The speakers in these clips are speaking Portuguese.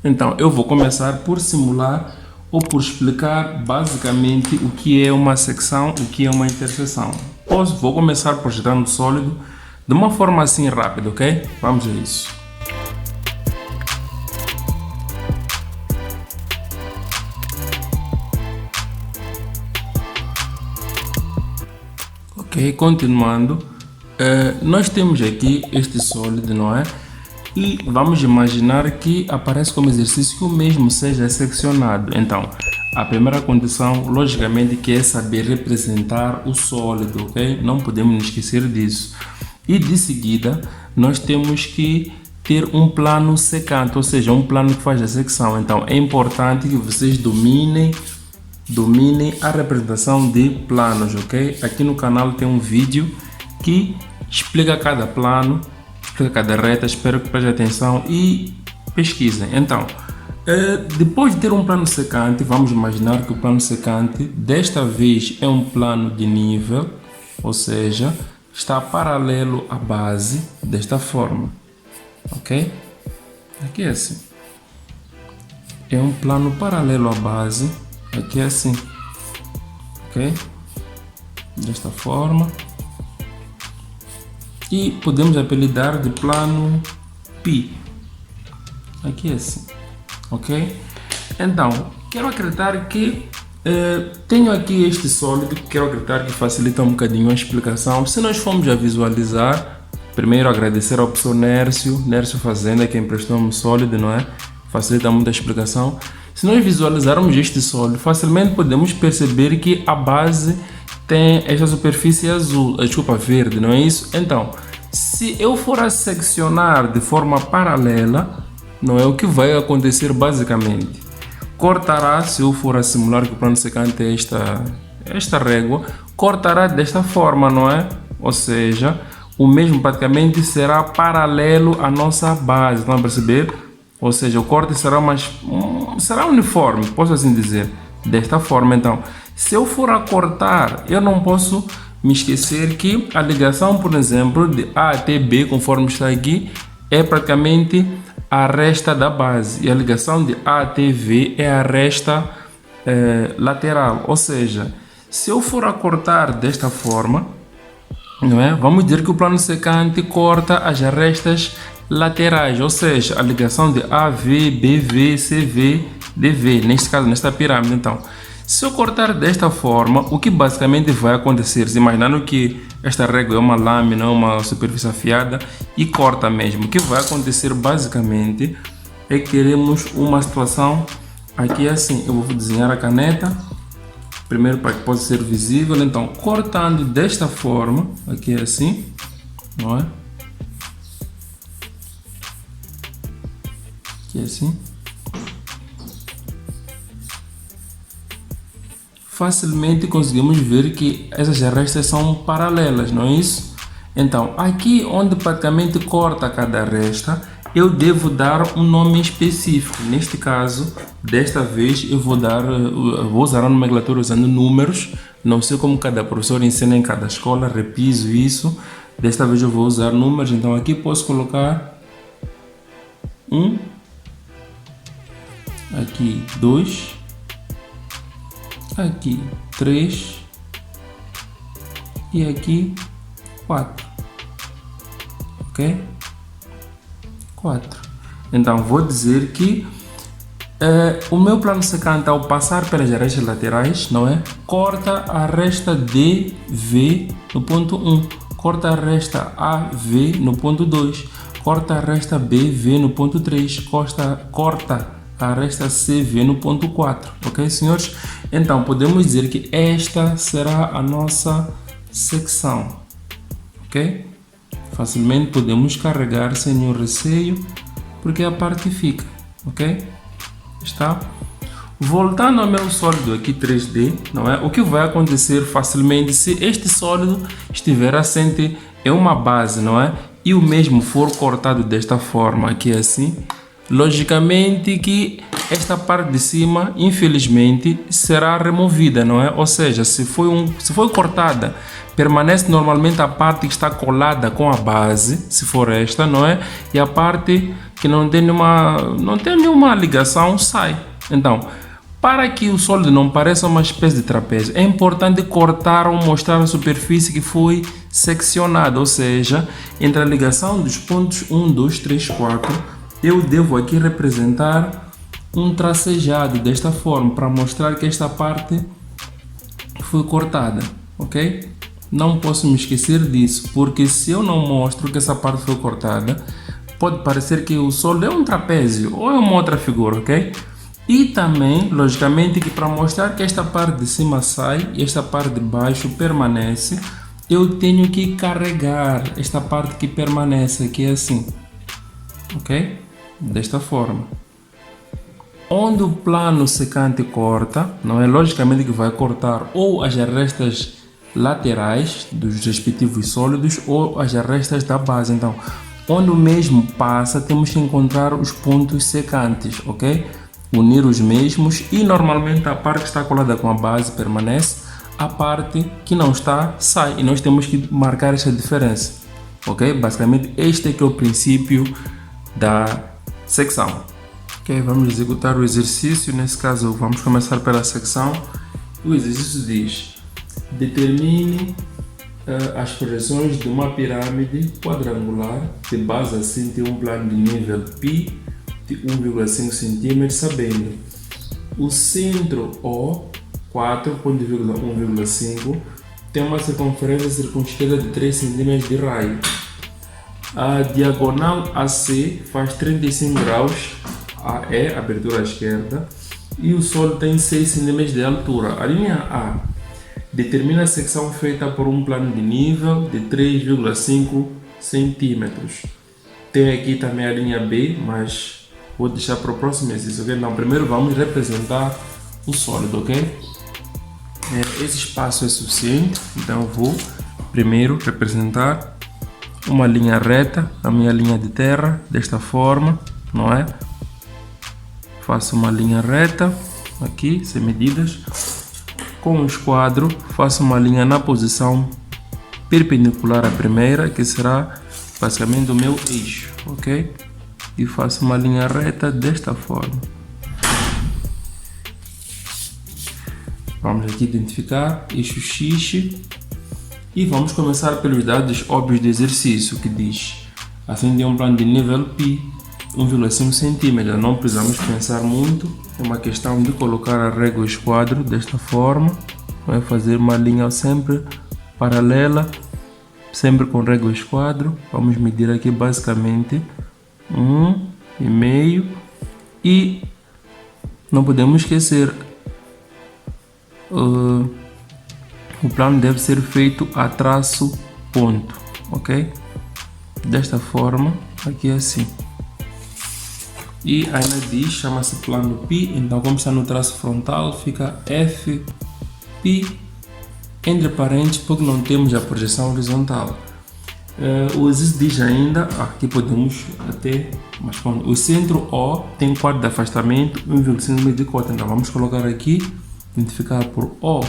Então, eu vou começar por simular ou por explicar basicamente o que é uma secção, o que é uma interseção. Vou começar projetando sólido de uma forma assim rápida, ok? Vamos a isso. Ok, continuando, nós temos aqui este sólido, não é? E vamos imaginar que aparece como exercício que o mesmo seja seccionado. Então, a primeira condição, logicamente, que é saber representar o sólido, ok? Não podemos nos esquecer disso. E de seguida, nós temos que ter um plano secante, ou seja, um plano que faz a secção. Então, é importante que vocês dominem a representação de planos, ok? Aqui no canal tem um vídeo que explica cada plano, explica cada reta. Espero que prestem atenção e pesquisem. Então, depois de ter um plano secante, vamos imaginar que o plano secante desta vez é um plano de nível, ou seja, está paralelo à base desta forma, ok? Aqui é assim, é um plano paralelo à base, aqui é assim, ok? Desta forma, e podemos apelidar de plano P, aqui é assim, ok? Então, quero acreditar que tenho aqui este sólido, quero acreditar que facilita um bocadinho a explicação. Se nós formos a visualizar, primeiro agradecer ao professor Nércio Fazenda, que emprestou-me o sólido, não é? Facilita muito a explicação. Se nós visualizarmos este sólido, facilmente podemos perceber que a base tem esta superfície verde, não é isso? Então, se eu for a seccionar de forma paralela, não é o que vai acontecer basicamente? Cortará, se eu for a simular que o plano secante é esta régua, cortará desta forma, não é? Ou seja, o mesmo praticamente será paralelo à nossa base, estão a perceber? Ou seja, o corte será uniforme, posso assim dizer, desta forma. Então, se eu for a cortar, eu não posso me esquecer que a ligação, por exemplo, de A até B, conforme está aqui, é praticamente a resta da base, e a ligação de A até V é a resta lateral. Ou seja, se eu for a cortar desta forma, não é? Vamos dizer que o plano secante corta as restas laterais, ou seja, a ligação de AV, BV, CV, DV, neste caso, nesta pirâmide. Então, se eu cortar desta forma, o que basicamente vai acontecer, se imaginando que esta régua é uma lâmina, uma superfície afiada e corta mesmo, o que vai acontecer basicamente é que teremos uma situação aqui assim. Eu vou desenhar a caneta primeiro para que possa ser visível. Então, cortando desta forma, aqui assim, não é? Aqui assim. Facilmente conseguimos ver que essas restas são paralelas, não é isso? Então, aqui onde praticamente corta cada resta, eu devo dar um nome específico. Neste caso, desta vez, eu vou usar a nomenclatura usando números. Não sei como cada professor ensina em cada escola, repiso isso. Desta vez eu vou usar números, então aqui posso colocar 1, aqui 2, aqui 3 e aqui 4, ok? 4. Então vou dizer que o meu plano secante, ao passar pelas restas laterais, não é? Corta a resta DV no ponto 1, corta a resta AV no ponto 2, corta a resta BV no ponto 3, corta a resta CV no ponto 4, ok, senhores? Então, podemos dizer que esta será a nossa secção, ok? Facilmente podemos carregar sem nenhum receio, porque a parte fica, ok? Está? Voltando ao meu sólido aqui 3D, não é? O que vai acontecer facilmente se este sólido estiver assente em uma base, não é? E o mesmo for cortado desta forma, aqui assim, logicamente que esta parte de cima, infelizmente, será removida, não é? Ou seja, se foi cortada, permanece normalmente a parte que está colada com a base, se for esta, não é? E a parte que não tem nenhuma ligação sai. Então, para que o sólido não pareça uma espécie de trapézio, é importante cortar ou mostrar a superfície que foi seccionada, ou seja, entre a ligação dos pontos 1, 2, 3, 4, eu devo aqui representar um tracejado desta forma, para mostrar que esta parte foi cortada, ok? Não posso me esquecer disso, porque se eu não mostro que essa parte foi cortada, pode parecer que o sólido é um trapézio ou é uma outra figura, ok? E também, logicamente, que para mostrar que esta parte de cima sai e esta parte de baixo permanece, eu tenho que carregar esta parte que permanece aqui assim, ok? Desta forma. Onde o plano secante corta, não é? Logicamente que vai cortar ou as arestas laterais dos respectivos sólidos ou as arestas da base. Então, onde o mesmo passa, temos que encontrar os pontos secantes, ok? Unir os mesmos e normalmente a parte que está colada com a base permanece, a parte que não está sai e nós temos que marcar essa diferença, ok? Basicamente este é que é o princípio da secção. Ok, vamos executar o exercício. Nesse caso vamos começar pela secção. O exercício diz: determine as projeções de uma pirâmide quadrangular de base assim tem um plano de nível π de 1,5 cm, sabendo o centro O, 4,1,5, tem uma circunferência circunscrita de 3 cm de raio. A diagonal AC faz 35 graus, é abertura à esquerda, e o solo tem 6 cm de altura. A linha A determina a secção feita por um plano de nível de 3,5 cm. Tem aqui também a linha B, mas vou deixar para o próximo exercício, ok? Então, primeiro vamos representar o sólido, ok? Esse espaço é suficiente, então eu vou primeiro representar uma linha reta, a minha linha de terra, desta forma, não é? Faço uma linha reta, aqui, sem medidas. Com o esquadro, faço uma linha na posição perpendicular à primeira, que será basicamente o meu eixo, ok? E faço uma linha reta desta forma. Vamos aqui identificar eixo X e vamos começar pelos dados óbvios do exercício, que diz assim tem um plano de nível π 1,5 cm. Não precisamos pensar muito, é uma questão de colocar a régua esquadro desta forma, vai fazer uma linha sempre paralela, sempre com régua esquadro. Vamos medir aqui basicamente 1,5 e não podemos esquecer, o plano deve ser feito a traço ponto, ok? Desta forma, aqui assim. E ainda diz, chama-se plano π, então como está no traço frontal, fica Fπ entre parênteses, porque não temos a projeção horizontal. O exercício diz ainda, aqui podemos até, mas quando o centro O tem quadro de afastamento 1,5 mm de cota, então vamos colocar aqui, identificar por O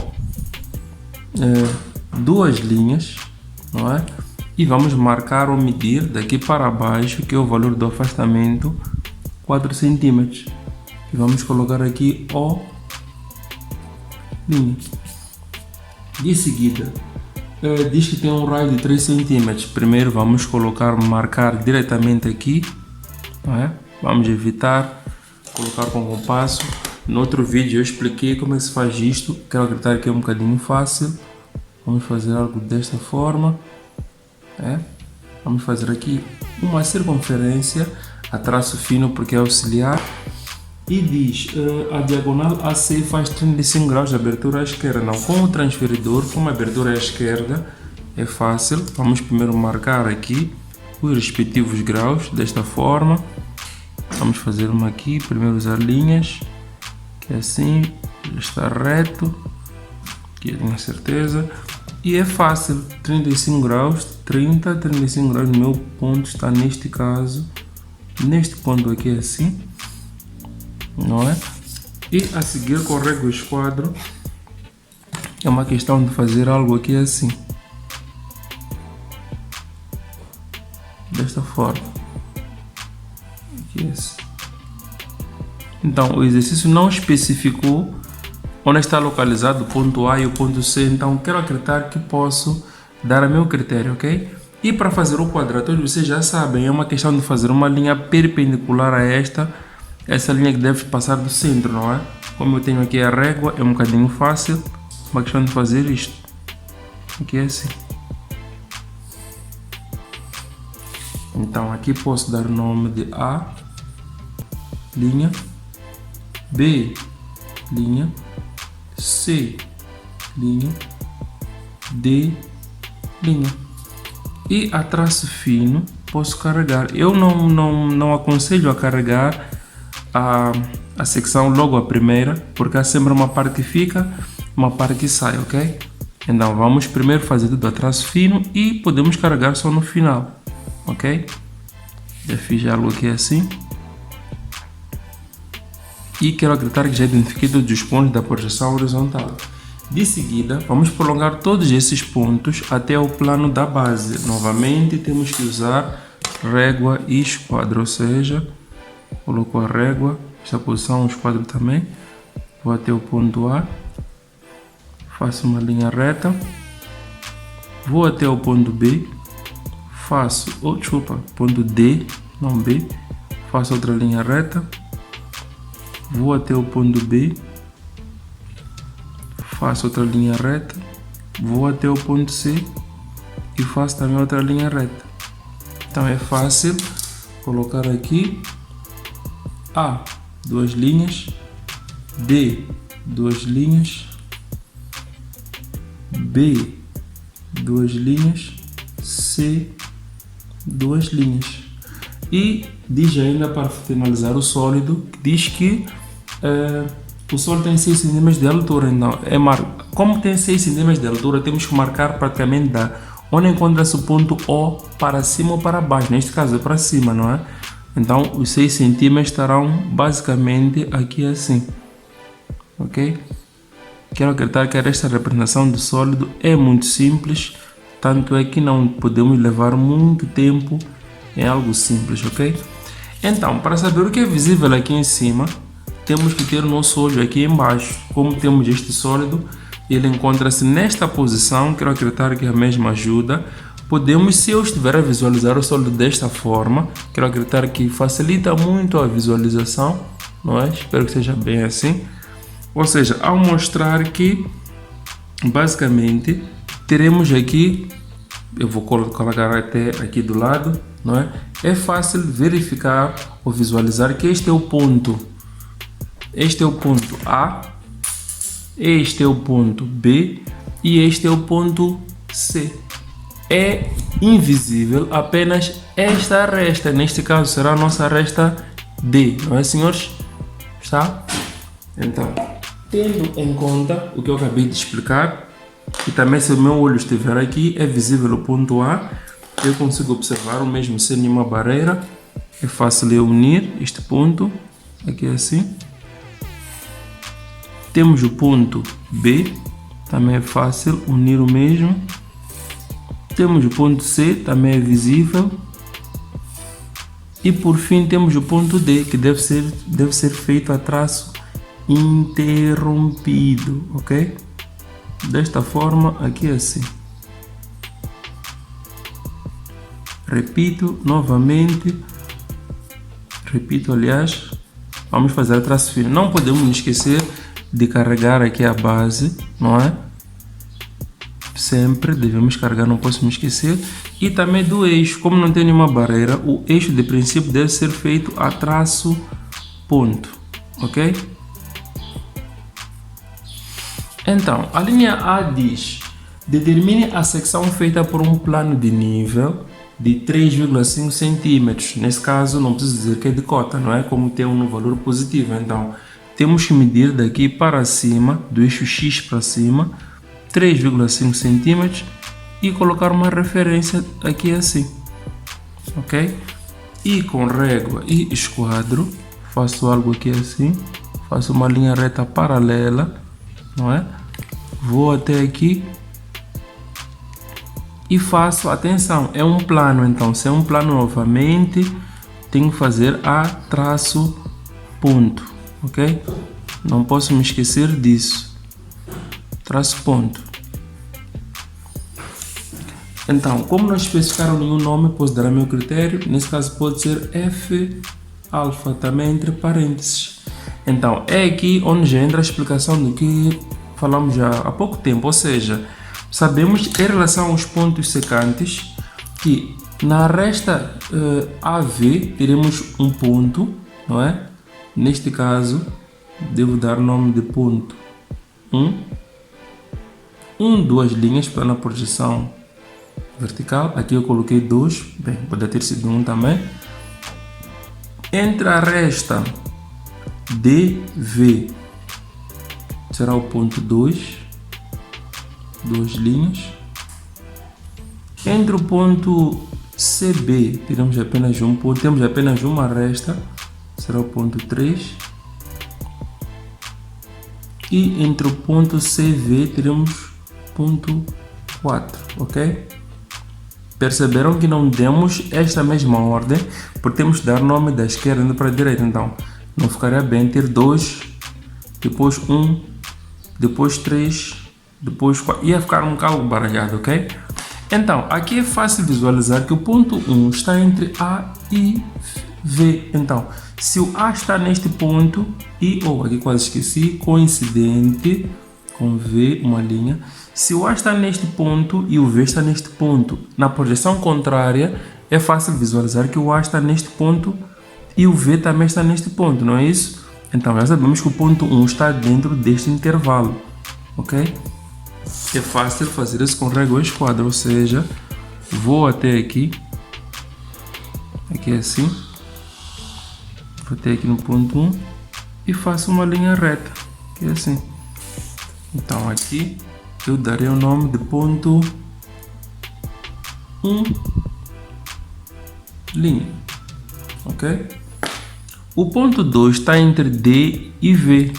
duas linhas, não é? E vamos marcar ou medir daqui para baixo, que é o valor do afastamento, 4 cm. E vamos colocar aqui O linha. De seguida, diz que tem um raio de 3 cm. Primeiro vamos marcar diretamente aqui, não é? Vamos evitar colocar com compasso. No outro vídeo eu expliquei como é que se faz isto, quero acreditar que é um bocadinho fácil. Vamos fazer algo desta forma, vamos fazer aqui uma circunferência a traço fino porque é auxiliar, e diz a diagonal AC faz 35 graus de abertura à esquerda. Não, com o transferidor, como a abertura é à esquerda, é fácil. Vamos primeiro marcar aqui os respectivos graus desta forma. Vamos fazer uma aqui, primeiro usar linhas, que é assim, está reto, que eu tenho certeza, e é fácil, 35 graus, 35 graus no meu ponto está neste caso neste ponto aqui assim, não é? E a seguir corrego o esquadro. É uma questão de fazer algo aqui assim, desta forma, aqui assim. Então o exercício não especificou onde está localizado o ponto A e o ponto C, então quero acreditar que posso dar a meu critério, ok? E para fazer o quadratório, vocês já sabem, é uma questão de fazer uma linha perpendicular a essa linha que deve passar do centro, não é? Como eu tenho aqui a régua, é um bocadinho fácil, uma questão de fazer isto, aqui é assim. Então aqui posso dar o nome de A, linha, B, linha, C, linha, D, linha. E a traço fino posso carregar. Eu não aconselho a carregar a secção logo a primeira, porque há sempre uma parte que fica, uma parte que sai, ok? Então vamos primeiro fazer tudo a traço fino e podemos carregar só no final, ok? Já fiz algo aqui assim. E quero acreditar que já identifiquei todos os pontos da projeção horizontal. De seguida, vamos prolongar todos esses pontos até o plano da base. Novamente, temos que usar régua e esquadro, ou seja, coloco a régua, esta posição, o esquadro também. Vou até o ponto A, faço uma linha reta, vou até o ponto B, faço, ponto D, não B, faço outra linha reta, vou até o ponto B, faço outra linha reta, vou até o ponto C e faço também outra linha reta. Então é fácil colocar aqui A, duas linhas, D, duas linhas, B, duas linhas, C, duas linhas. E diz ainda, para finalizar o sólido, diz que o sólido tem 6 cm de altura. Então, como tem 6 cm de altura, temos que marcar praticamente onde encontra-se o ponto O para cima ou para baixo. Neste caso é para cima, não é? Então os 6 cm estarão basicamente aqui assim, ok? Quero acreditar que esta representação do sólido é muito simples, tanto é que não podemos levar muito tempo em algo simples, ok? Então, para saber o que é visível aqui em cima, temos que ter o nosso olho aqui embaixo. Como temos este sólido, ele encontra-se nesta posição, quero acreditar que a mesma ajuda. Podemos, se eu estiver a visualizar o sólido desta forma, quero acreditar que facilita muito a visualização, não é? Espero que seja bem assim. Ou seja, ao mostrar que, basicamente, teremos aqui, eu vou colocar até aqui do lado, não é? É fácil verificar ou visualizar que este é o ponto. Este é o ponto A, este é o ponto B e este é o ponto C. É invisível apenas esta aresta, neste caso será a nossa aresta D, não é, senhores? Está? Então, tendo em conta o que eu acabei de explicar, e também se o meu olho estiver aqui, é visível o ponto A, eu consigo observar o mesmo sem nenhuma barreira, é fácil eu unir este ponto, aqui assim. Temos o ponto B, também é fácil unir o mesmo. Temos o ponto C, também é visível. E por fim temos o ponto D, que deve ser feito a traço interrompido, ok? Desta forma, aqui assim. Repito novamente. Aliás, vamos fazer a traço fino. Não podemos nos esquecer de carregar aqui a base, não é? Sempre devemos carregar, não posso me esquecer. E também do eixo, como não tem nenhuma barreira, o eixo de princípio deve ser feito a traço ponto, ok? Então, a linha A diz: determine a secção feita por um plano de nível de 3,5 cm. Nesse caso, não preciso dizer que é de cota, não é? Como tem um valor positivo, então temos que medir daqui para cima, do eixo X para cima, 3,5 cm e colocar uma referência aqui assim, ok? e com régua e esquadro, faço algo aqui assim, faço uma linha reta paralela, não é? Vou até aqui e faço, atenção, é um plano, então se é um plano novamente, tenho que fazer a traço ponto, ok? Não posso me esquecer disso, traço ponto. Então, como não especificaram nenhum nome, posso dar a meu critério. Nesse caso pode ser F alfa, também entre parênteses. Então, é aqui onde já entra a explicação do que falamos já há pouco tempo. Ou seja, sabemos em relação aos pontos secantes que na aresta AV teremos um ponto, não é? Neste caso, devo dar o nome de ponto 2 linhas pela projeção vertical. Aqui eu coloquei 2, bem, pode ter sido 1 também. Entre a aresta DV será o ponto 2 linhas. Entre o ponto CB teremos apenas um ponto, temos apenas uma aresta, será o ponto 3. E entre o ponto CV teremos ponto 4, ok? Perceberam que não demos esta mesma ordem, porque temos que dar nome da esquerda para a direita. Então, não ficaria bem ter 2, depois 1, depois 3, depois 4. Ia ficar um bocado baralhado, ok? Então, aqui é fácil visualizar que o ponto 1 está entre A e V. Então, se o A está neste ponto e, aqui quase esqueci, coincidente com V, uma linha. Se o A está neste ponto e o V está neste ponto, na projeção contrária, é fácil visualizar que o A está neste ponto e o V também está neste ponto, não é isso? Então, já sabemos que o ponto 1 está dentro deste intervalo, ok? É fácil fazer isso com régua e esquadro, ou seja, vou até aqui assim, vou até aqui no ponto 1 e faço uma linha reta, que é assim. Então, aqui eu darei o nome de ponto 1 linha, ok? O ponto 2 está entre D e V.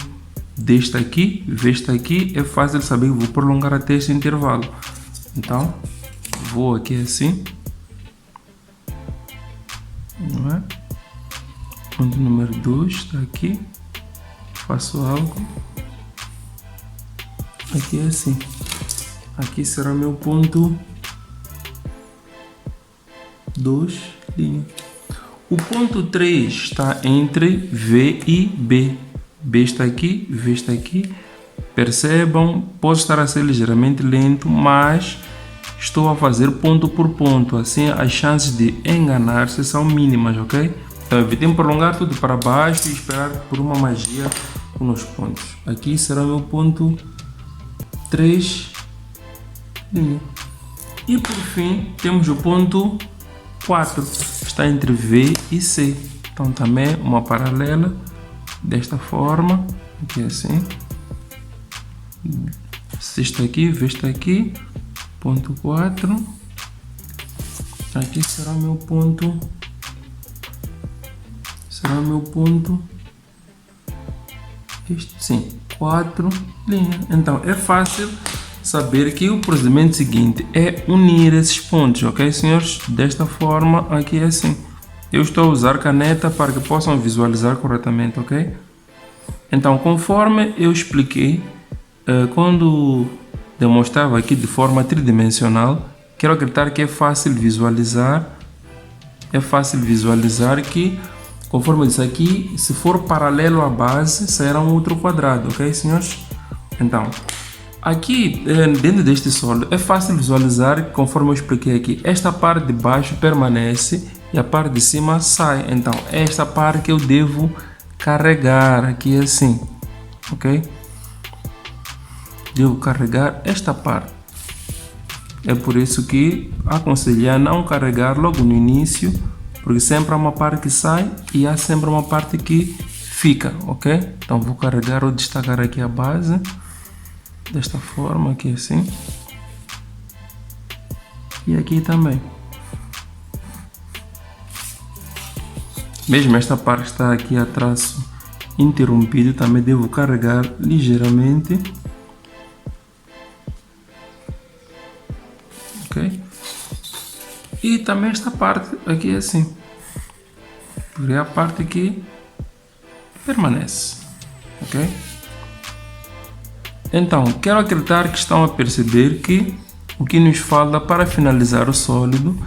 D está aqui, V está aqui, é fácil saber que vou prolongar até este intervalo. Então, vou aqui assim, não é? Ponto número 2 está aqui, faço algo. Aqui é assim. Aqui será meu ponto 2 linha. O ponto 3 está entre V e B. B está aqui, V está aqui. Percebam, posso estar a ser ligeiramente lento, mas estou a fazer ponto por ponto. Assim as chances de enganar-se são mínimas, ok? Então evitemos prolongar tudo para baixo e esperar por uma magia nos pontos. Aqui será meu ponto 3 linha. E por fim temos o ponto 4, está entre V e C. Então também uma paralela desta forma, aqui assim. C está aqui, V está aqui, ponto 4. Aqui será meu ponto. Será meu ponto. Este, sim, 4 linhas. Então é fácil saber que o procedimento seguinte é unir esses pontos, ok, senhores? Desta forma, aqui é assim. Eu estou a usar caneta para que possam visualizar corretamente, ok? Então, conforme eu expliquei, quando demonstrava aqui de forma tridimensional, quero acreditar que é fácil visualizar. É fácil visualizar que, conforme eu disse aqui, se for paralelo à base, sairá um outro quadrado, ok, senhores? Então, aqui dentro deste solo é fácil visualizar, conforme eu expliquei aqui, esta parte de baixo permanece e a parte de cima sai. Então, é esta parte que eu devo carregar aqui assim, ok? Devo carregar esta parte. É por isso que aconselho não carregar logo no início, porque sempre há uma parte que sai e há sempre uma parte que fica, ok? Então vou carregar ou destacar aqui a base desta forma, aqui assim, e aqui também. Mesmo esta parte que está aqui a traço interrompido, também devo carregar ligeiramente. Ok? E também esta parte aqui é assim. Porque é a parte que permanece. Ok? Então, quero acreditar que estão a perceber que o que nos falta para finalizar o sólido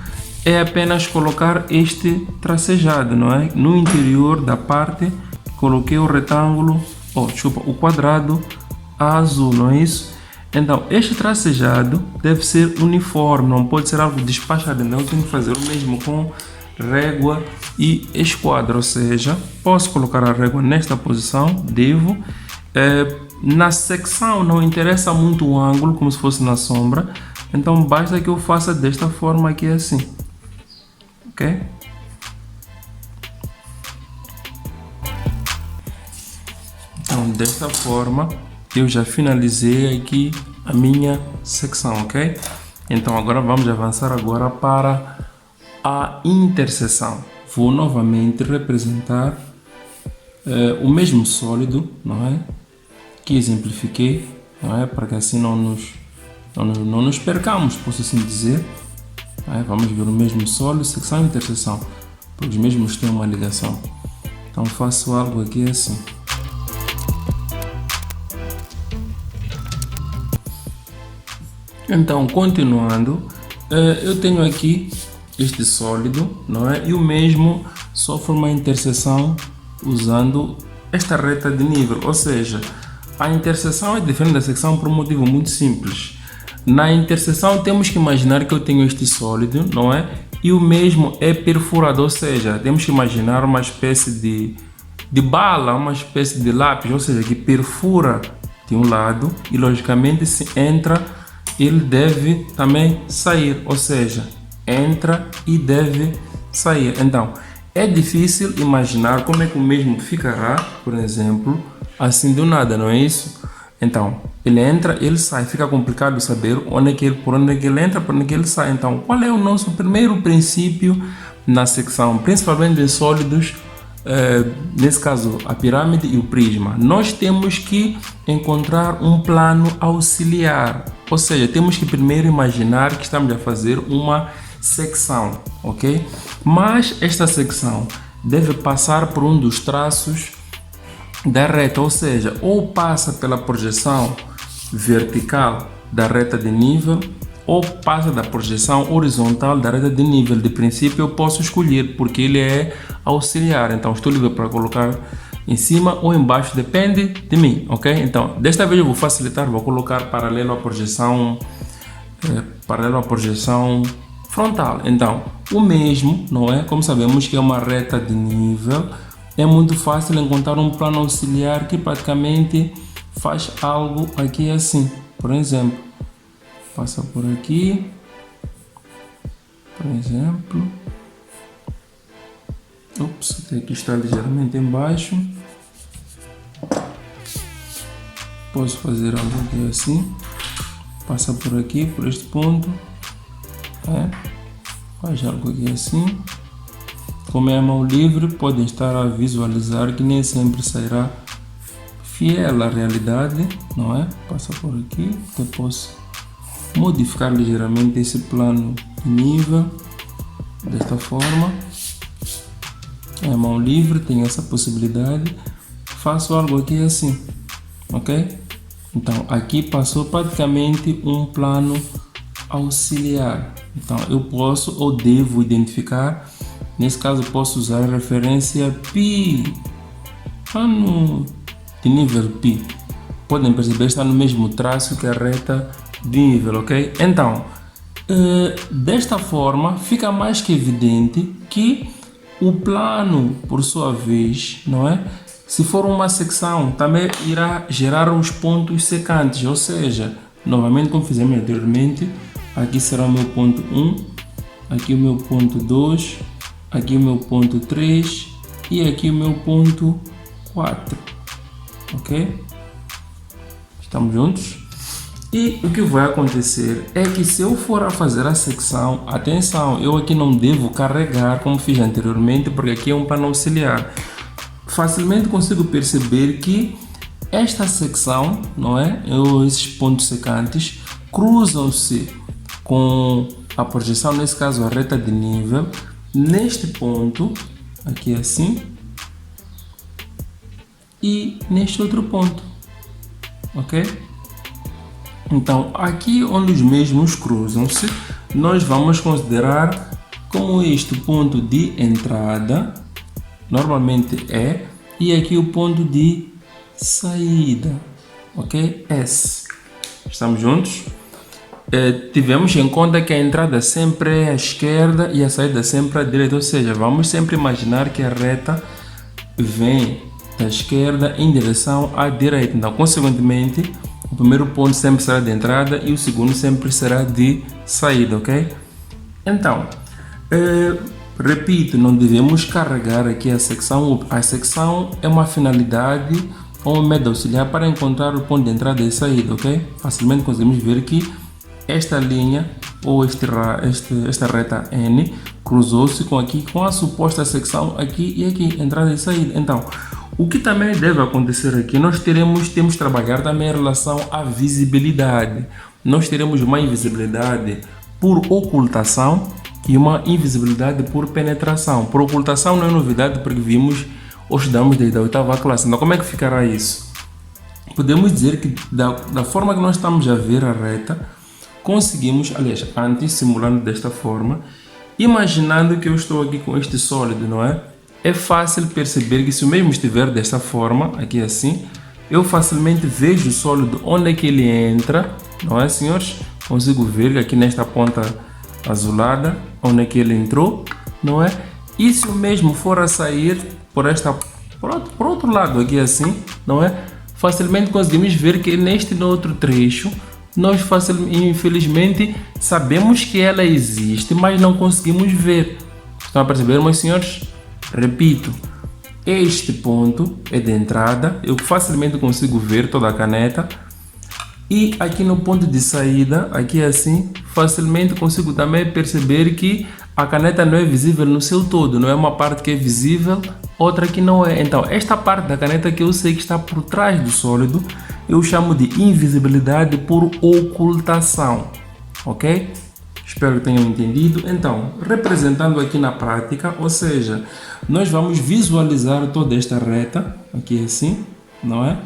é apenas colocar este tracejado, não é? No interior da parte, coloquei o retângulo, o quadrado azul, não é isso? Então, este tracejado deve ser uniforme, não pode ser algo despachado, então eu tenho que fazer o mesmo com régua e esquadro, ou seja, posso colocar a régua nesta posição, devo. Na secção não interessa muito o ângulo, como se fosse na sombra, então basta que eu faça desta forma aqui assim, ok? Então desta forma eu já finalizei aqui a minha secção, ok? Então agora vamos avançar agora para a interseção. Vou novamente representar o mesmo sólido, não é? Que exemplifiquei, não é? Para que assim não nos percamos, posso assim dizer. Vamos ver o mesmo sólido, secção e interseção, porque os mesmos têm uma ligação. Então faço algo aqui assim. Então, continuando, eu tenho aqui este sólido, não é? E o mesmo sofre uma interseção usando esta reta de nível, ou seja, a interseção é diferente da secção por um motivo muito simples. Na interseção temos que imaginar que eu tenho este sólido, não é? E o mesmo é perfurado, ou seja, temos que imaginar uma espécie de bala, uma espécie de lápis, ou seja, que perfura de um lado e logicamente se entra, ele deve também sair, ou seja, entra e deve sair. Então, é difícil imaginar como é que o mesmo ficará, por exemplo, assim do nada, não é isso? Então, ele entra, ele sai, fica complicado saber por onde é que ele entra, por onde é que ele sai. Então, qual é o nosso primeiro princípio na secção, principalmente em sólidos, nesse caso a pirâmide e o prisma? Nós temos que encontrar um plano auxiliar, ou seja, temos que primeiro imaginar que estamos a fazer uma secção, ok? Mas esta secção deve passar por um dos traços da reta, ou seja, ou passa pela projeção vertical da reta de nível ou passa da projeção horizontal da reta de nível. De princípio eu posso escolher porque ele é auxiliar, então estou livre para colocar em cima ou embaixo, depende de mim, ok? Então desta vez eu vou facilitar, vou colocar paralelo à projeção frontal. Então o mesmo, não é? Como sabemos que é uma reta de nível, é muito fácil encontrar um plano auxiliar que praticamente faz algo aqui assim. Por exemplo, passa por aqui, por exemplo. Ops, tem que estar ligeiramente embaixo. Posso fazer algo aqui assim. Passa por aqui, por este ponto. Faz algo aqui assim. Como é a mão livre, podem estar a visualizar que nem sempre sairá fiel à realidade, não é? Passa por aqui, eu posso modificar ligeiramente esse plano de nível, desta forma. É a mão livre, tem essa possibilidade. Faço algo aqui assim, ok? Então aqui passou praticamente um plano auxiliar. Então eu posso ou devo identificar. Nesse caso, posso usar a referência π, plano de nível π. Podem perceber, está no mesmo traço que a reta de nível, ok? Então, desta forma, fica mais que evidente que o plano, por sua vez, não é? Se for uma secção, também irá gerar os pontos secantes, ou seja, novamente, como fizemos anteriormente, aqui será o meu ponto 1, aqui o meu ponto 2, aqui o meu ponto 3 e aqui o meu ponto 4, ok? Estamos juntos? E o que vai acontecer é que se eu for a fazer a secção, atenção, eu aqui não devo carregar como fiz anteriormente, porque aqui é um pano auxiliar. Facilmente consigo perceber que esta secção, não é? Esses pontos secantes cruzam-se com a projeção, nesse caso a reta de nível, neste ponto, aqui assim, e neste outro ponto, ok? Então, aqui onde os mesmos cruzam-se, nós vamos considerar como este o ponto de entrada, normalmente é, e aqui o ponto de saída, ok? S. Estamos juntos? Tivemos em conta que a entrada sempre é à esquerda e a saída sempre à direita, ou seja, vamos sempre imaginar que a reta vem da esquerda em direção à direita. Então, consequentemente, o primeiro ponto sempre será de entrada e o segundo sempre será de saída, ok? Então, repito, não devemos carregar aqui a secção. A secção é uma finalidade ou um método auxiliar para encontrar o ponto de entrada e saída, ok? Facilmente conseguimos ver que esta linha ou esta reta N cruzou-se com a suposta secção aqui e aqui, entrada e saída. Então, o que também deve acontecer aqui, nós temos que trabalhar também em relação à visibilidade. Nós teremos uma invisibilidade por ocultação e uma invisibilidade por penetração. Por ocultação não é novidade porque vimos ou estudamos desde a 8ª classe. Então como é que ficará isso? Podemos dizer que da forma que nós estamos a ver a reta, conseguimos, aliás, antes simulando desta forma, imaginando que eu estou aqui com este sólido, não é? É fácil perceber que se o mesmo estiver desta forma, aqui assim, eu facilmente vejo o sólido onde é que ele entra, não é, senhores? Consigo ver aqui nesta ponta azulada, onde é que ele entrou, não é? E se o mesmo for a sair por outro lado, aqui assim, não é? Facilmente conseguimos ver que neste outro trecho, nós infelizmente sabemos que ela existe, mas não conseguimos ver. Estão a perceber, meus senhores? Repito, este ponto é de entrada, eu facilmente consigo ver toda a caneta, e aqui no ponto de saída, aqui assim, facilmente consigo também perceber que a caneta não é visível no seu todo, não é uma parte que é visível, outra que não é. Então, esta parte da caneta que eu sei que está por trás do sólido, eu chamo de invisibilidade por ocultação, ok? Espero que tenham entendido. Então, representando aqui na prática, ou seja, nós vamos visualizar toda esta reta, aqui assim, não é?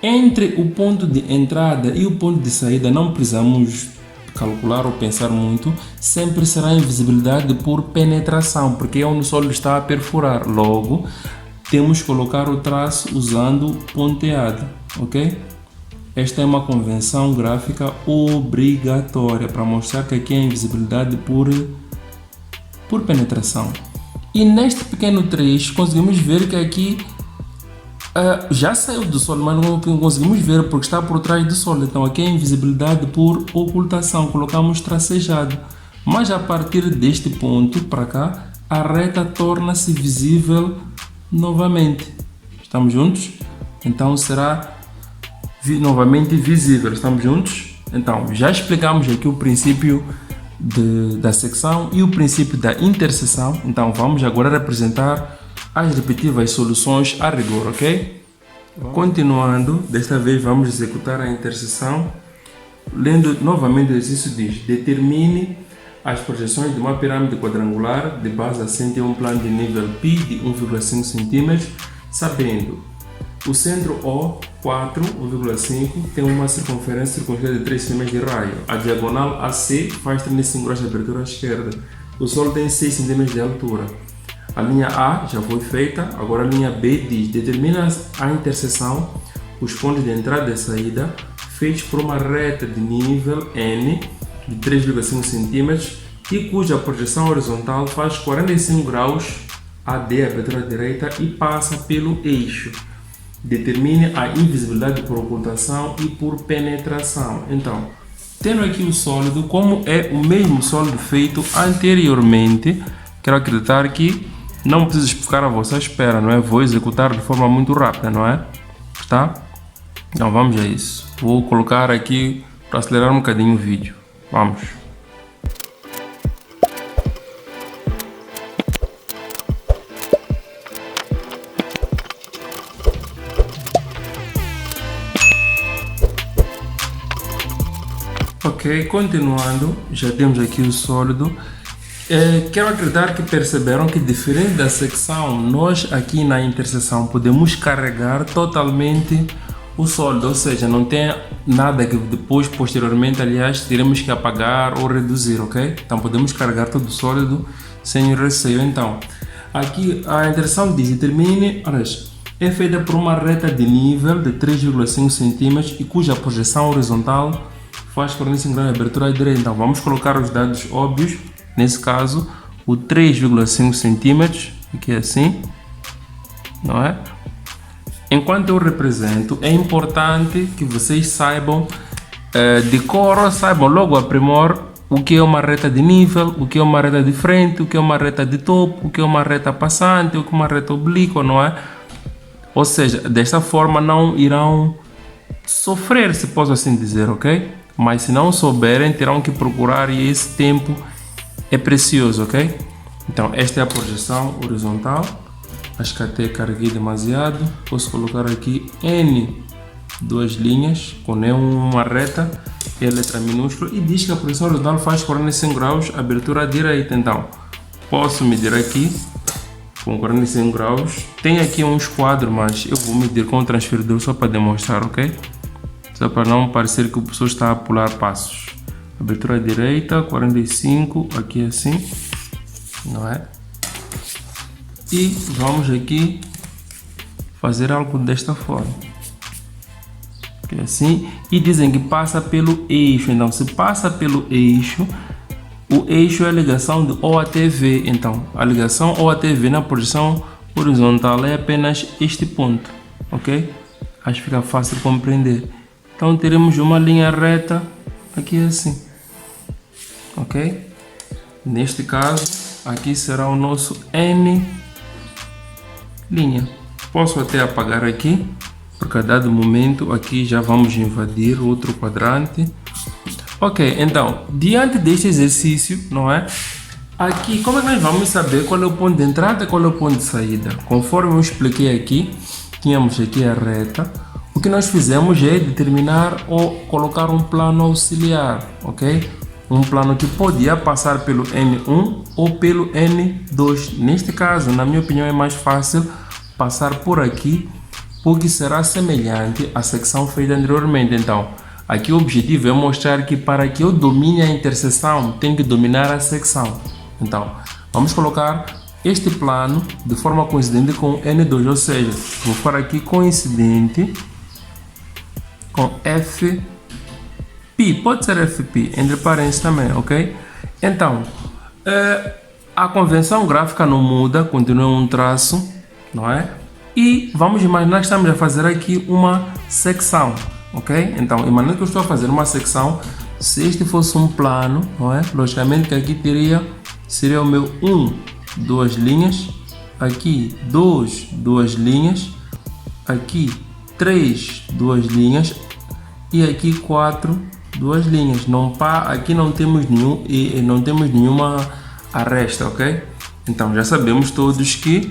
Entre o ponto de entrada e o ponto de saída não precisamos calcular ou pensar muito, sempre será invisibilidade por penetração, porque é onde o sólido está a perfurar. Logo, temos que colocar o traço usando ponteado, ok? Esta é uma convenção gráfica obrigatória para mostrar que aqui é invisibilidade por penetração. E neste pequeno trecho conseguimos ver que aqui já saiu do sólido, mas não conseguimos ver porque está por trás do sólido. Então aqui é invisibilidade por ocultação, colocamos tracejado. Mas a partir deste ponto para cá, a reta torna-se visível novamente. Estamos juntos? Então será novamente visível. Estamos juntos? Então, já explicamos aqui o princípio da secção e o princípio da interseção. Então, vamos agora representar as respectivas soluções a rigor, ok? Continuando, desta vez vamos executar a interseção. Lendo novamente o exercício diz: determine as projeções de uma pirâmide quadrangular de base assente em um plano de nível π de 1,5 cm, sabendo o centro O, 4, 1,5, tem uma circunferência circunferente de 3 cm de raio. A diagonal AC faz 35 graus de abertura à esquerda. O solo tem 6 cm de altura. A linha A já foi feita, agora a linha B diz: determina a interseção, os pontos de entrada e saída, feitos por uma reta de nível N de 3,5 cm e cuja projeção horizontal faz 45 graus AD, abertura direita, e passa pelo eixo. Determine a invisibilidade por ocultação e por penetração. Então, tendo aqui o sólido, como é o mesmo sólido feito anteriormente, quero acreditar que não preciso ficar à vossa espera, não é? Vou executar de forma muito rápida, não é? Tá? Então vamos a isso. Vou colocar aqui para acelerar um bocadinho o vídeo. Vamos. Ok, continuando, já temos aqui o sólido. Quero acreditar que perceberam que, diferente da secção, nós aqui na interseção podemos carregar totalmente o sólido, ou seja, não tem nada que depois, posteriormente, aliás, teremos que apagar ou reduzir, ok? Então podemos carregar todo o sólido sem receio. Então, aqui a interseção diz: determine, é feita por uma reta de nível de 3,5 cm e cuja projeção horizontal faz 45 graus de abertura à direita. Então vamos colocar os dados óbvios, nesse caso o 3,5 cm, aqui assim, não é? Enquanto eu represento, é importante que vocês saibam de cor, saibam logo a primor o que é uma reta de nível, o que é uma reta de frente, o que é uma reta de topo, o que é uma reta passante, o que é uma reta oblíqua, não é? Ou seja, desta forma não irão sofrer, se posso assim dizer, ok? Mas se não souberem, terão que procurar e esse tempo é precioso, ok? Então, esta é a projeção horizontal. Acho que até carreguei demasiado. Posso colocar aqui N, duas linhas, com N uma reta, e a letra minúscula, e diz que a projeção horizontal faz 45 graus, abertura à direita. Então, posso medir aqui com 45 graus. Tem aqui uns quadros, mas eu vou medir com o transferidor só para demonstrar, ok? Só para não parecer que o professor está a pular passos. Abertura à direita, 45, aqui assim, não é? E vamos aqui fazer algo desta forma. Aqui assim. E dizem que passa pelo eixo. Então, se passa pelo eixo, o eixo é a ligação de O até V. Então, a ligação O até V na projeção horizontal é apenas este ponto, ok? Acho que fica fácil de compreender. Então teremos uma linha reta aqui assim, ok? Neste caso, aqui será o nosso N linha. Posso até apagar aqui, porque a dado momento aqui já vamos invadir outro quadrante. Ok, então, diante deste exercício, não é? Aqui, como é que nós vamos saber qual é o ponto de entrada e qual é o ponto de saída? Conforme eu expliquei aqui, tínhamos aqui a reta. O que nós fizemos é determinar ou colocar um plano auxiliar, ok? Um plano que podia passar pelo N1 ou pelo N2. Neste caso, na minha opinião, é mais fácil passar por aqui, porque será semelhante à secção feita anteriormente. Então, aqui o objetivo é mostrar que para que eu domine a interseção, tenho que dominar a secção. Então, vamos colocar este plano de forma coincidente com N2, ou seja, vou pôr aqui coincidente com FP, pode ser FP, entre parênteses também, ok? Então, a convenção gráfica não muda, continua um traço, não é? E vamos imaginar que estamos a fazer aqui uma secção, ok? Então, imaginando que eu estou a fazer uma secção, se este fosse um plano, não é? Logicamente que aqui seria o meu 1, 2 linhas, aqui 2, 2 linhas, aqui 3, 2 linhas, e aqui 4, 2 linhas. Aqui não temos nenhum e não temos nenhuma aresta, ok? Então já sabemos todos que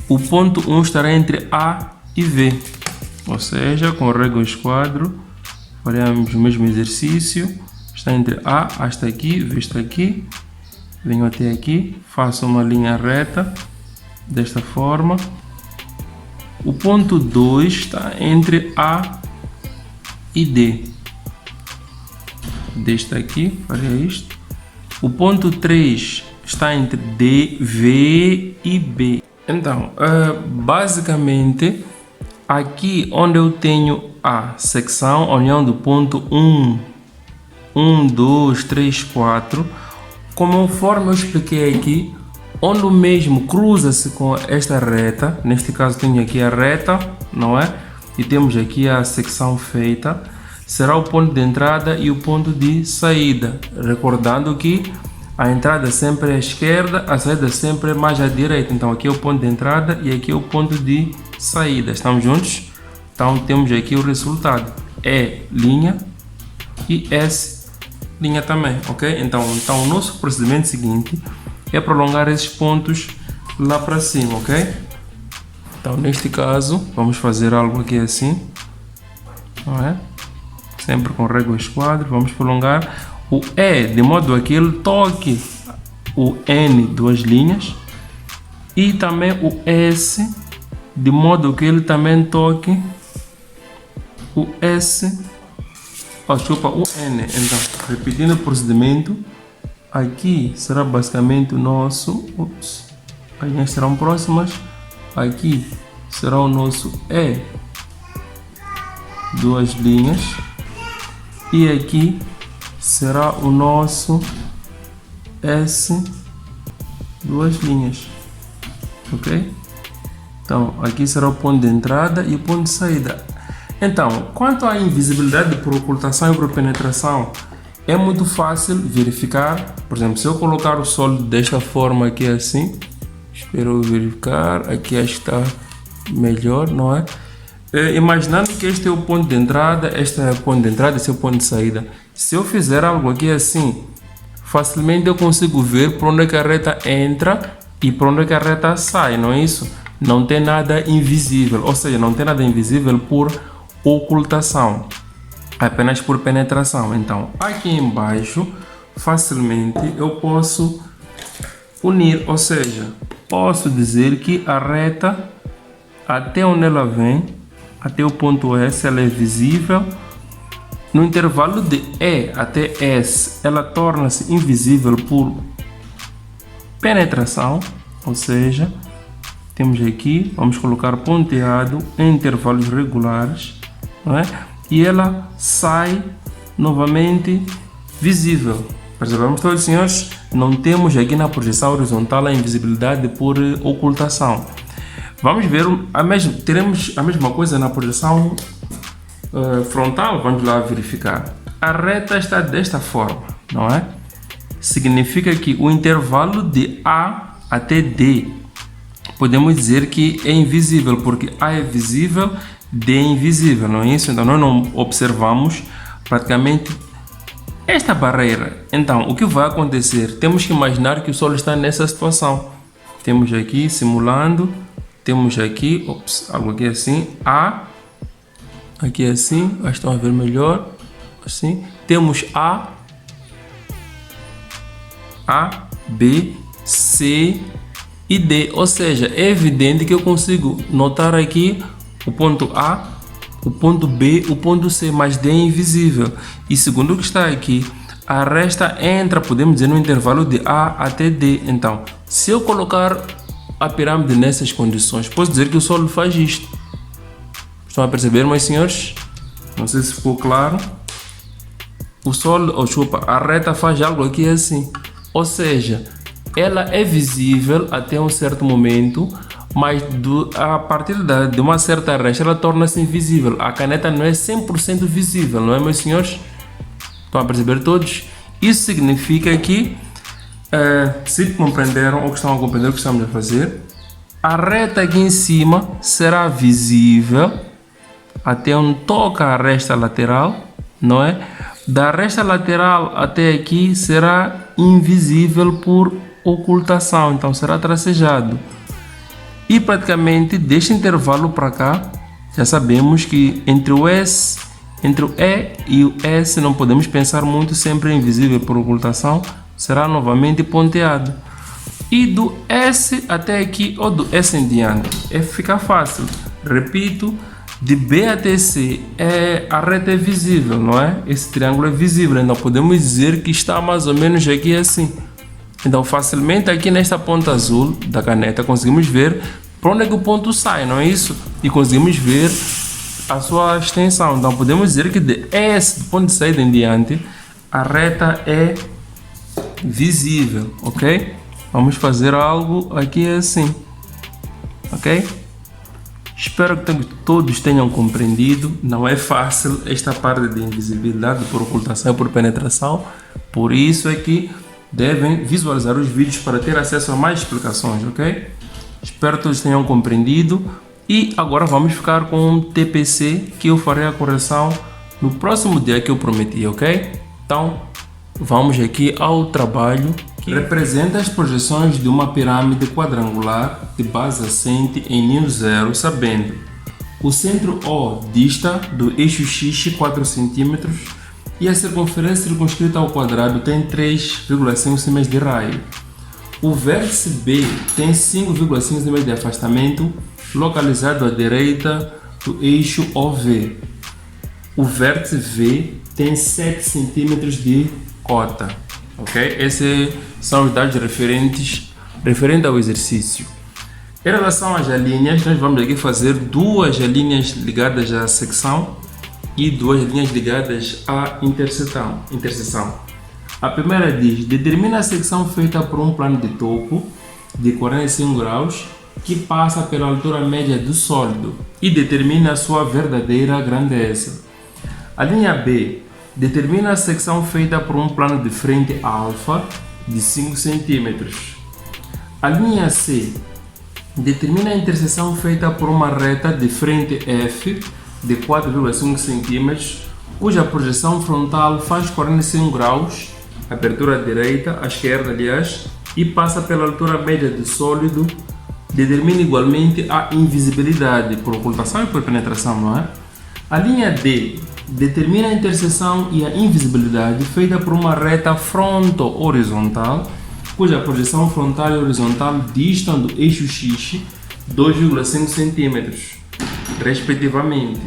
o ponto 1 estará entre A e V, ou seja, com régua esquadro, faremos o mesmo exercício. Está entre A hasta aqui, V está aqui, venho até aqui, faço uma linha reta desta forma. O ponto 2 está entre A e D. D está aqui, faria isto. O ponto 3 está entre D, V e B. Então, basicamente, aqui onde eu tenho a secção, a união do ponto 1, 2, 3, 4, conforme eu expliquei aqui, onde o mesmo cruza-se com esta reta, neste caso tenho aqui a reta, não é? E temos aqui a secção feita, será o ponto de entrada e o ponto de saída. Recordando que a entrada sempre é à esquerda, a saída sempre é mais à direita. Então aqui é o ponto de entrada e aqui é o ponto de saída. Estamos juntos? Então temos aqui o resultado, E linha e S linha também, ok? Então o nosso procedimento seguinte é prolongar esses pontos lá para cima, ok? Então neste caso vamos fazer algo aqui assim, não é? Sempre com régua esquadro, vamos prolongar o E de modo a que ele toque o N duas linhas e também o S de modo que ele também toque o S, desculpa, o N. Então, repetindo o procedimento, aqui será basicamente o nosso, as linhas serão próximas, aqui será o nosso E, duas linhas, e aqui será o nosso S, duas linhas, ok? Então, aqui será o ponto de entrada e o ponto de saída. Então, quanto à invisibilidade por ocultação e por penetração, é muito fácil verificar. Por exemplo, se eu colocar o sólido desta forma aqui assim, espero eu verificar, aqui acho que está melhor, não é? Imaginando que este é o ponto de entrada, este é o ponto de entrada, este é o ponto de saída. Se eu fizer algo aqui assim, facilmente eu consigo ver por onde é que a reta entra e por onde é que a reta sai, não é isso? Não tem nada invisível, ou seja, não tem nada invisível por ocultação, apenas por penetração. Então, aqui embaixo, facilmente eu posso unir, ou seja, posso dizer que a reta, até onde ela vem, até o ponto S, ela é visível. No intervalo de E até S, ela torna-se invisível por penetração, ou seja, temos aqui, vamos colocar ponteado em intervalos regulares, não é? E ela sai novamente visível. Percebemos todos, senhores? Não temos aqui na projeção horizontal a invisibilidade por ocultação. Vamos ver, teremos a mesma coisa na projeção frontal. Vamos lá verificar. A reta está desta forma, não é? Significa que o intervalo de A até D podemos dizer que é invisível, porque A é visível, D é invisível, não é isso? Então nós não observamos praticamente esta barreira. Então o que vai acontecer? Temos que imaginar que o Sol está nessa situação. Temos aqui, simulando, temos aqui, algo aqui assim, A, aqui assim, acho que estão a ver melhor, assim, temos A, B, C e D, ou seja, é evidente que eu consigo notar aqui o ponto A, o ponto B, o ponto C, mas D é invisível. E segundo o que está aqui, a resta entra, podemos dizer, no intervalo de A até D. Então, se eu colocar a pirâmide nessas condições, posso dizer que o Sol faz isto. Estão a perceber, meus senhores? Não sei se ficou claro. O Sol, a reta faz algo aqui assim. Ou seja, ela é visível até um certo momento, mas a partir de uma certa resta ela torna-se invisível. A caneta não é 100% visível, não é, meus senhores? Estão a perceber todos? Isso significa que, se compreenderam ou que estão a compreender o que estamos a fazer, a reta aqui em cima será visível até onde toca a resta lateral, não é? Da resta lateral até aqui será invisível por ocultação, então será tracejado. E praticamente deste intervalo para cá, já sabemos que entre o E e o S não podemos pensar muito, sempre é invisível por ocultação, será novamente ponteado. E do S até aqui, ou do S em diante, fica fácil. Repito, de B até C, a reta é visível, não é? Esse triângulo é visível, então podemos dizer que está mais ou menos aqui assim. Então facilmente aqui nesta ponta azul da caneta conseguimos ver para onde é que o ponto sai, não é isso? E conseguimos ver a sua extensão. Então podemos dizer que de S, do ponto de saída em diante, a reta é visível, ok? Vamos fazer algo aqui assim, ok? Espero que todos tenham compreendido. Não é fácil esta parte de invisibilidade por ocultação e por penetração. Por isso é que devem visualizar os vídeos para ter acesso a mais explicações, ok? Espero que todos tenham compreendido. E agora vamos ficar com o TPC, que eu farei a correção no próximo dia que eu prometi, ok? Então, vamos aqui ao trabalho que representa as projeções de uma pirâmide quadrangular de base assente em nível 0, sabendo o centro O dista do eixo X 4 cm e a circunferência circunscrita ao quadrado tem 3,5 cm de raio. O vértice B tem 5,5 cm de afastamento localizado à direita do eixo OV. O vértice V tem 7 cm de cota. Ok? Esses são os dados referentes ao exercício. Em relação às linhas, nós vamos aqui fazer duas linhas ligadas à secção e duas linhas ligadas à interseção. A primeira diz: determina a secção feita por um plano de topo de 45 graus que passa pela altura média do sólido e determina a sua verdadeira grandeza. A linha B determina a secção feita por um plano de frente alfa de 5 cm. A linha C determina a interseção feita por uma reta de frente F de 4,5 cm, cuja projeção frontal faz 45 graus, abertura à direita, à esquerda, aliás, e passa pela altura média do sólido. Determina igualmente a invisibilidade por ocultação e por penetração, não é? A linha D determina a interseção e a invisibilidade feita por uma reta fronto-horizontal, cuja projeção frontal e horizontal distam do eixo X 2,5 cm, respectivamente.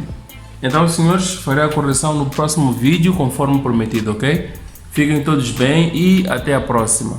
Então, senhores, farei a correção no próximo vídeo, conforme prometido, ok? Fiquem todos bem e até a próxima.